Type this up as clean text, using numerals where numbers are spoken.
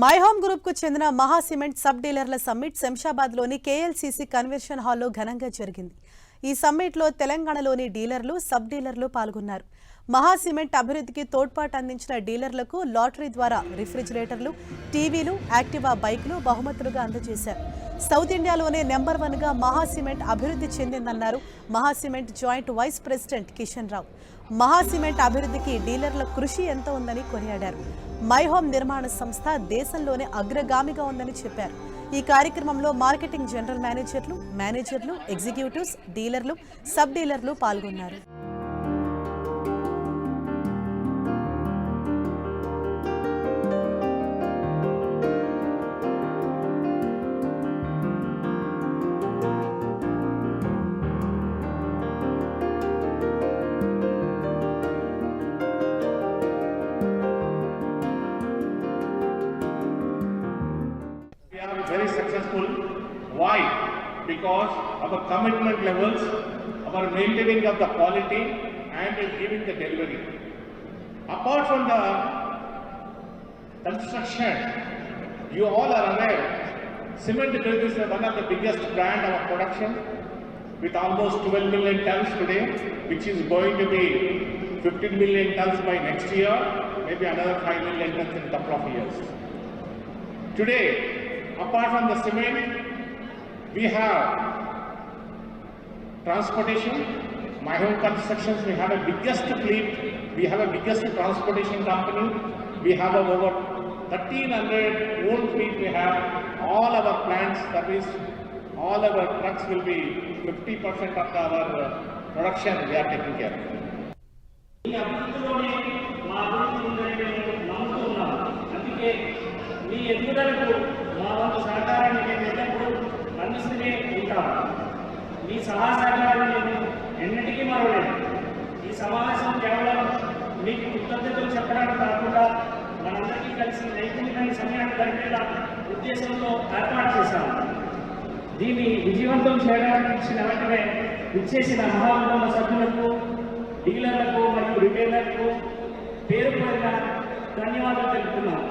My home group కు చెందిన మహా సిమెంట్ సబ్ డీలర్ల సమ్మిట్ శంషాబాద్లోని కేఎల్సీసీ కన్వెన్షన్ హాల్లో ఘనంగా జరిగింది. ఈ సమ్మిట్లో తెలంగాణలోని డీలర్లు, సబ్ డీలర్లు పాల్గొన్నారు. మహా సిమెంట్ అభివృద్ధికి తోడ్పాటు అందించిన డీలర్లకు లాటరీ ద్వారా రిఫ్రిజిరేటర్లు, టీవీలు, యాక్టివా బైక్లు బహుమతులుగా అందజేశారు. సౌత్ ఇండియాలోనే నెంబర్ 1గా మహా సిమెంట్ అభివృద్ధి చెందిందన్నారు Maha cement joint vice president Kishan Rao. Maha cement అభివృద్ధికి డీలర్ల కృషి ఎంత ఉందని కొనియాడారు. మై హోమ్ నిర్మాణ సంస్థ దేశంలోనే అగ్రగామిగా ఉందని చెప్పారు. ఈ కార్యక్రమంలో మార్కెటింగ్ జనరల్ మేనేజర్లు, ఎగ్జిక్యూటివ్స్, డీలర్లు, సబ్ డీలర్లు పాల్గొన్నారు. Very successful. Why? Because our commitment levels, our maintaining of the quality and giving the delivery. Apart from the construction, you all are aware, cement is one of the biggest brand of production with almost 12 million tons today, which is going to be 15 million tons by next year, maybe another 5 million tons in a couple of years. Today, apart from the cement, we have transportation. My home constructions, we have a biggest fleet. We have a biggest transportation company. We have over 1,300 own fleet. We have all our plants service. All our trucks will be 50% of our production. We are taking care of. మీ ఎదుగుదలకు మా వంతు సహకారాన్ని మేము ఎల్లప్పుడూ అందిస్తూనే ఉంటాము. మీ సహకారాన్ని నేను ఎన్నటికీ మరవలేదు. ఈ సమావేశం కేవలం మీకు కృతజ్ఞతలు చెప్పడానికి కాకుండా మనందరికీ కలిసి నైపుణ్యమైన సమయాన్ని గడిపేలా ఉద్దేశంతో ఏర్పాటు చేశాము. దీన్ని విజయవంతం చేయడానికి ఇచ్చిన వెంటనే ఇచ్చేసిన మహాకుటుంబ సభ్యులకు, డీలర్లకు మరియు రిటైలర్లకు పేరు పేరున ధన్యవాదాలు తెలుపుతున్నాను.